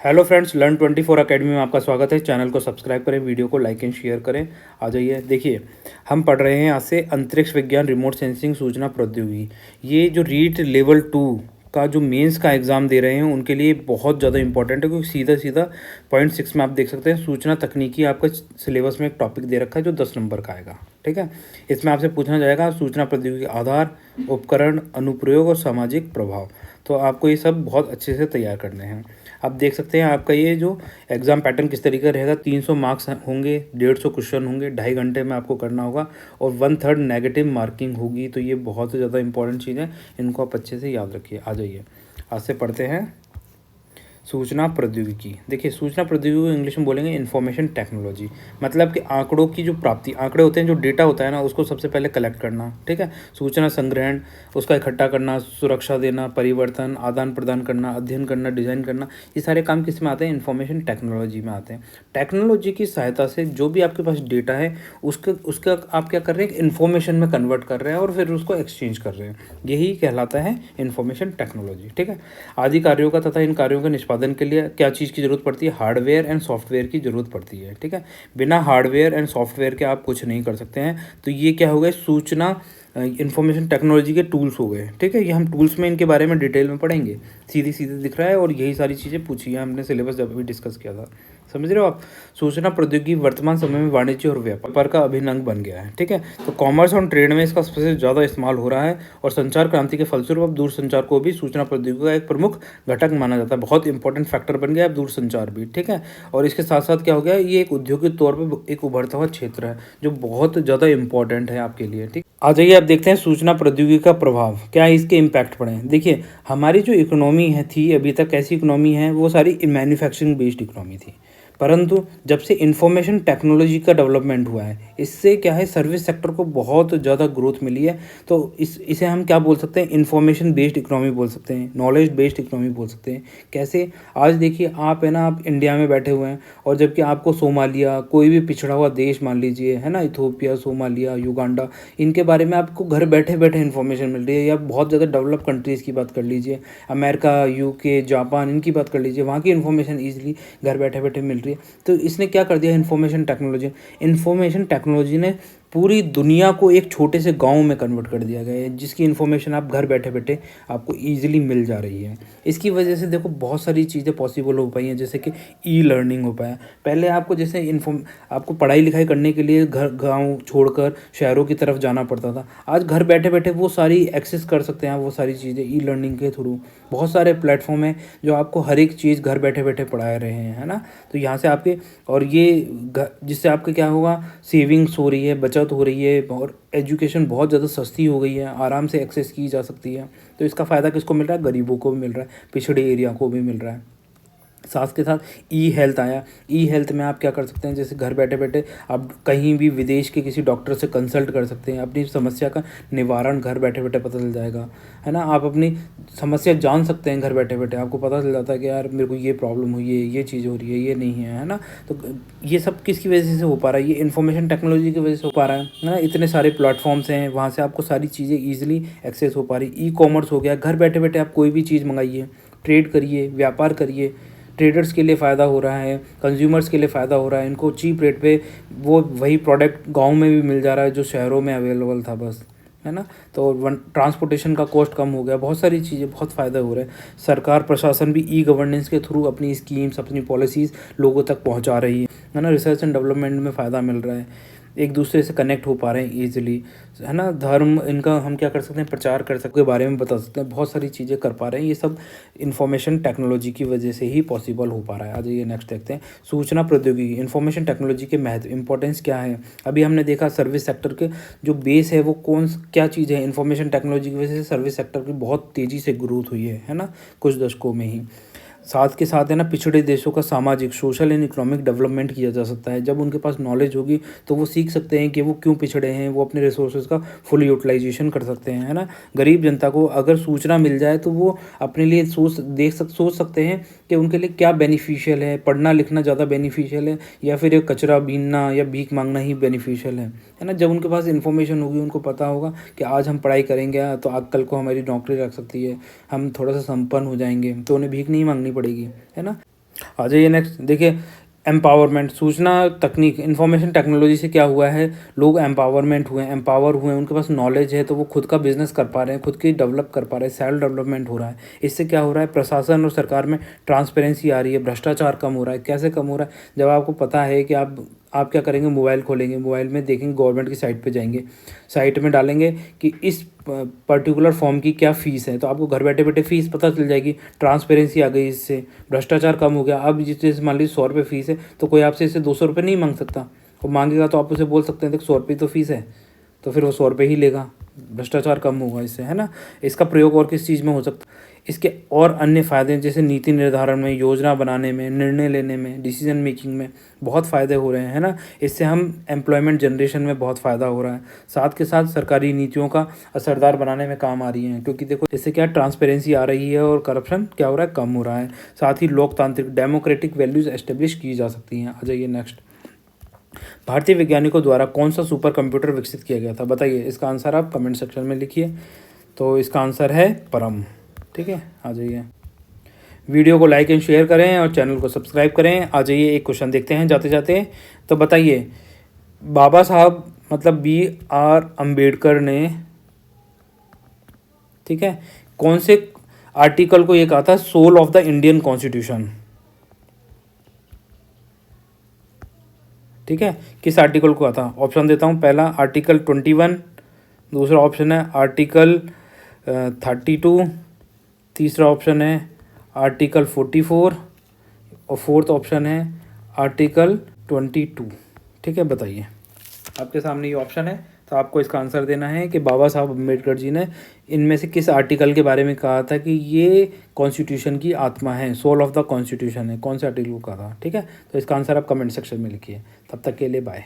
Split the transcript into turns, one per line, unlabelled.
Hello friends, learn 24 academy में आपका स्वागत है। चैनल को सब्सक्राइब करें, वीडियो को लाइक एंड शेयर करें। आ जाइए, देखिए हम पढ़ रहे हैं आज से अंतरिक्ष विज्ञान, रिमोट सेंसिंग, सूचना प्रौद्योगिकी। ये जो रीट लेवल 2 का जो मेंस का एग्ज़ाम दे रहे हैं उनके लिए बहुत ज़्यादा इंपॉर्टेंट है, क्योंकि सीधा सीधा पॉइंट 6 में आप देख सकते हैं सूचना तकनीकी आपका सिलेबस में एक टॉपिक दे रखा है जो 10 नंबर का आएगा। ठीक है, इसमें आपसे पूछना जाएगा सूचना प्रौद्योगिकी आधार, उपकरण, अनुप्रयोग और सामाजिक प्रभाव। तो आपको ये सब बहुत अच्छे से तैयार करने हैं। आप देख सकते हैं आपका ये जो एग्ज़ाम पैटर्न किस तरीके का रहेगा। 300 मार्क्स होंगे, 150 क्वेश्चन होंगे, 2.5 घंटे में आपको करना होगा और 1/3 नेगेटिव मार्किंग होगी। तो ये बहुत ही ज़्यादा इंपॉर्टेंट चीज़ है, इनको आप अच्छे से याद रखिए। आ जाइए, आज से पढ़ते हैं सूचना प्रौद्योगिकी। देखिए, सूचना प्रौद्योगिकी को इंग्लिश में बोलेंगे इन्फॉर्मेशन टेक्नोलॉजी। मतलब कि आंकड़ों की जो प्राप्ति, आंकड़े होते हैं जो डेटा होता है ना, उसको सबसे पहले कलेक्ट करना। ठीक है, सूचना संग्रहण, उसका इकट्ठा करना, सुरक्षा देना, परिवर्तन, आदान प्रदान करना, अध्ययन करना, डिज़ाइन करना, ये सारे काम किस में आते हैं? इन्फॉर्मेशन टेक्नोलॉजी में आते हैं। टेक्नोलॉजी की सहायता से जो भी आपके पास डेटा है उसका आप क्या कर रहे हैं? इन्फॉर्मेशन में कन्वर्ट कर रहे हैं और फिर उसको एक्सचेंज कर रहे हैं। यही कहलाता है इन्फॉर्मेशन टेक्नोलॉजी। ठीक है, आदि कार्यों का तथा इन कार्यों के निष्पादन के लिए क्या चीज़ की ज़रूरत पड़ती है? हार्डवेयर एंड सॉफ्टवेयर की ज़रूरत पड़ती है। ठीक है, बिना हार्डवेयर एंड सॉफ्टवेयर के आप कुछ नहीं कर सकते हैं। तो ये क्या हो गए? सूचना इन्फॉर्मेशन टेक्नोलॉजी के टूल्स हो गए। ठीक है, ये हम टूल्स में इनके बारे में डिटेल में पढ़ेंगे। सीधी सीधे दिख रहा है और यही सारी चीज़ें पूछी हैं हमने सिलेबस जब भी डिस्कस किया था। समझ रहे हो आप? सूचना प्रौद्योगिकी वर्तमान समय में वाणिज्य और व्यापार का अभिन्न अंग बन गया है। ठीक है, तो कॉमर्स और ट्रेड में इसका सबसे ज़्यादा इस्तेमाल हो रहा है और संचार क्रांति के फलस्वरूप अब दूरसंचार को भी सूचना प्रौद्योगिकी का एक प्रमुख घटक माना जाता है। बहुत इंपॉर्टेंट फैक्टर बन गया अब दूरसंचार भी। ठीक है, और इसके साथ साथ क्या हो गया, ये एक उद्योग के तौर पर एक उभरता हुआ क्षेत्र है जो बहुत ज़्यादा इंपॉर्टेंट है आपके लिए। ठीक, आ जाइए, आप देखते हैं सूचना प्रौद्योगिकी का प्रभाव क्या है, इसके इम्पैक्ट पड़े हैं। देखिए, हमारी जो इकोनॉमी है थी अभी तक, कैसी इकोनॉमी है? वो सारी मैन्युफैक्चरिंग बेस्ड इकोनॉमी थी। परंतु जब से इंफॉर्मेशन टेक्नोलॉजी का डेवलपमेंट हुआ है, इससे क्या है, सर्विस सेक्टर को बहुत ज़्यादा ग्रोथ मिली है। तो इसे हम क्या बोल सकते हैं? इंफॉर्मेशन बेस्ड इकोनॉमी बोल सकते हैं, नॉलेज बेस्ड इकोनॉमी बोल सकते हैं। कैसे? आज देखिए, आप है ना, आप इंडिया में बैठे हुए हैं और जबकि आपको सोमालिया, कोई भी पिछड़ा हुआ देश मान लीजिए, है ना, इथोपिया, सोमालिया, युगांडा, इनके बारे में आपको घर बैठे बैठे इन्फॉर्मेशन मिल रही है। या बहुत ज़्यादा डेवलप कंट्रीज़ की बात कर लीजिए, अमेरिका, यूके, जापान, इनकी बात कर लीजिए, वहाँ की इन्फॉर्मेशन ईजिली घर बैठे बैठे मिल रही है। तो इसने क्या कर दिया? इन्फॉर्मेशन टेक्नोलॉजी ने पूरी दुनिया को एक छोटे से गांव में कन्वर्ट कर दिया गया है, जिसकी इन्फॉर्मेशन आप घर बैठे बैठे आपको ईजिली मिल जा रही है। इसकी वजह से देखो बहुत सारी चीज़ें पॉसिबल हो पाई हैं, जैसे कि ई लर्निंग हो पाया। पहले आपको जैसे आपको पढ़ाई लिखाई करने के लिए घर गांव छोड़कर शहरों की तरफ जाना पड़ता था। आज घर बैठे बैठे वो सारी एक्सेस कर सकते हैं वो सारी चीज़ें ई लर्निंग के थ्रू। बहुत सारे प्लेटफॉर्म हैं जो आपको हर एक चीज़ घर बैठे बैठे पढ़ा रहे हैं, है ना। तो यहाँ से आपके, और ये जिससे आपके क्या होगा, सेविंग्स हो रही है, बचत हो रही है और एजुकेशन बहुत ज़्यादा सस्ती हो गई है, आराम से एक्सेस की जा सकती है। तो इसका फ़ायदा किसको मिल रहा है? गरीबों को भी मिल रहा है, पिछड़े एरिया को भी मिल रहा है। साथ के साथ ई हेल्थ आया। ई हेल्थ में आप क्या कर सकते हैं? जैसे घर बैठे बैठे आप कहीं भी विदेश के किसी डॉक्टर से कंसल्ट कर सकते हैं, अपनी समस्या का निवारण घर बैठे बैठे पता चल जाएगा, है ना। आप अपनी समस्या जान सकते हैं घर बैठे बैठे, आपको पता चल जाता है कि यार मेरे को ये प्रॉब्लम हुई है, ये चीज़ हो रही है, ये नहीं है ना। तो ये सब किसकी वजह से हो पा रहा है? ये इन्फॉर्मेशन टेक्नोलॉजी की वजह से हो पा रहा है ना। इतने सारे प्लेटफॉर्म्स हैं, वहाँ से आपको सारी चीज़ें ईजिली एक्सेस हो पा रही। ई कॉमर्स हो गया, घर बैठे बैठे आप कोई भी चीज़ मंगाइए, ट्रेड करिए, व्यापार करिए। ट्रेडर्स के लिए फ़ायदा हो रहा है, कंज्यूमर्स के लिए फ़ायदा हो रहा है, इनको चीप रेट पे वो वही प्रोडक्ट गांव में भी मिल जा रहा है जो शहरों में अवेलेबल था बस, है ना। तो ट्रांसपोर्टेशन का कॉस्ट कम हो गया, बहुत सारी चीज़ें, बहुत फ़ायदा हो रहा है। सरकार प्रशासन भी ई गवर्नेंस के थ्रू अपनी स्कीम्स, अपनी पॉलिसीज़ लोगों तक पहुंचा रही है ना। रिसर्च एंड डेवलपमेंट में फ़ायदा मिल रहा है, एक दूसरे से कनेक्ट हो पा रहे हैं ईजिली, है ना। धर्म, इनका हम क्या कर सकते हैं? प्रचार कर सकते हैं, बारे में बता सकते हैं, बहुत सारी चीज़ें कर पा रहे हैं। ये सब इन्फॉर्मेशन टेक्नोलॉजी की वजह से ही पॉसिबल हो पा रहा है। आज ये नेक्स्ट देखते हैं, सूचना प्रौद्योगिकी, इन्फॉर्मेशन टेक्नोलॉजी के महत्व, इंपॉर्टेंस क्या है। अभी हमने देखा सर्विस सेक्टर के जो बेस है वो क्या चीज़ है। इन्फॉर्मेशन टेक्नोलॉजी की वजह से सर्विस सेक्टर की बहुत तेज़ी से ग्रोथ हुई है ना, कुछ दशकों में ही। साथ के साथ है ना, पिछड़े देशों का सामाजिक, सोशल एंड इकोनॉमिक डेवलपमेंट किया जा सकता है। जब उनके पास नॉलेज होगी तो वो सीख सकते हैं कि वो क्यों पिछड़े हैं, वो अपने रिसोर्सेज का फुल यूटिलाइजेशन कर सकते हैं, है ना। गरीब जनता को अगर सूचना मिल जाए तो वो अपने लिए सोच सकते हैं कि उनके लिए क्या बेनिफिशियल है, पढ़ना लिखना ज़्यादा बेनिफिशियल है या फिर ये कचरा बीनना या भीख मांगना ही बेनिफिशियल है ना। जब उनके पास इन्फॉर्मेशन होगी, उनको पता होगा कि आज हम पढ़ाई करेंगे तो आज कल को हमारी नौकरी लग सकती है, हम थोड़ा सा संपन्न हो जाएंगे, तो उन्हें भीख नहीं मांगनी पड़ेगी, है ना। आ जाइए नेक्स्ट। देखिए एम्पावरमेंट, सूचना तकनीक, इंफॉर्मेशन टेक्नोलॉजी से क्या हुआ है, लोग एम्पावर हुए, उनके पास नॉलेज है तो वो खुद का बिजनेस कर पा रहे हैं, खुद की डेवलप कर पा रहे हैं, सेल्फ डेवलपमेंट हो रहा है। इससे क्या हो रहा है, प्रशासन और सरकार में ट्रांसपेरेंसी आ रही है, भ्रष्टाचार कम हो रहा है। कैसे कम हो रहा है, जब आपको पता है कि आप क्या करेंगे, मोबाइल खोलेंगे, मोबाइल में देखेंगे, गवर्नमेंट की साइट पे जाएंगे, साइट में डालेंगे कि इस पर्टिकुलर फॉर्म की क्या फ़ीस है, तो आपको घर बैठे बैठे फ़ीस पता चल जाएगी। ट्रांसपेरेंसी आ गई, इससे भ्रष्टाचार कम हो गया। अब जैसे मान लीजिए 100 रुपये फ़ीस है, तो कोई आपसे इससे 200 रुपये नहीं मांग सकता। वो मांगेगा तो आप उसे बोल सकते हैं देख 100 रुपये तो फ़ीस है, तो फिर वो 100 रुपये ही लेगा। भ्रष्टाचार कम होगा इससे, है ना। इसका प्रयोग और किस चीज़ में हो सकता है, इसके और अन्य फ़ायदे जैसे नीति निर्धारण में, योजना बनाने में, निर्णय लेने में, डिसीजन मेकिंग में बहुत फ़ायदे हो रहे हैं, है ना। इससे हम एम्प्लॉयमेंट जनरेशन में बहुत फ़ायदा हो रहा है। साथ के साथ सरकारी नीतियों का असरदार बनाने में काम आ रही हैं, क्योंकि देखो इससे क्या ट्रांसपेरेंसी आ रही है और करप्शन क्या हो रहा है, कम हो रहा है। साथ ही लोकतांत्रिक डेमोक्रेटिक वैल्यूज़ एस्टेब्लिश की जा सकती हैं। आ जाइए नेक्स्ट। भारतीय वैज्ञानिकों द्वारा कौन सा सुपर कंप्यूटर विकसित किया गया था, बताइए। इसका आंसर आप कमेंट सेक्शन में लिखिए। तो इसका आंसर है परम। ठीक है, आ जाइए। वीडियो को लाइक एंड शेयर करें और चैनल को सब्सक्राइब करें। आ जाइए एक क्वेश्चन देखते हैं जाते जाते। तो बताइए, बाबा साहब मतलब BR अम्बेडकर ने, ठीक है, कौन से आर्टिकल को ये कहा था soul of the Indian constitution. ठीक है, किस आर्टिकल को कहा था। ऑप्शन देता हूँ। पहला आर्टिकल 21, दूसरा ऑप्शन है आर्टिकल 32, तीसरा ऑप्शन है आर्टिकल 44 और फोर्थ ऑप्शन है आर्टिकल 22। ठीक है, बताइए, आपके सामने ये ऑप्शन है, तो आपको इसका आंसर देना है कि बाबा साहब अम्बेडकर जी ने इनमें से किस आर्टिकल के बारे में कहा था कि ये कॉन्स्टिट्यूशन की आत्मा है, सोल ऑफ द कॉन्स्टिट्यूशन है, कौन से आर्टिकल को कहा था। ठीक है, तो इसका आंसर आप कमेंट सेक्शन में लिखिए। तब तक के लिए बाय।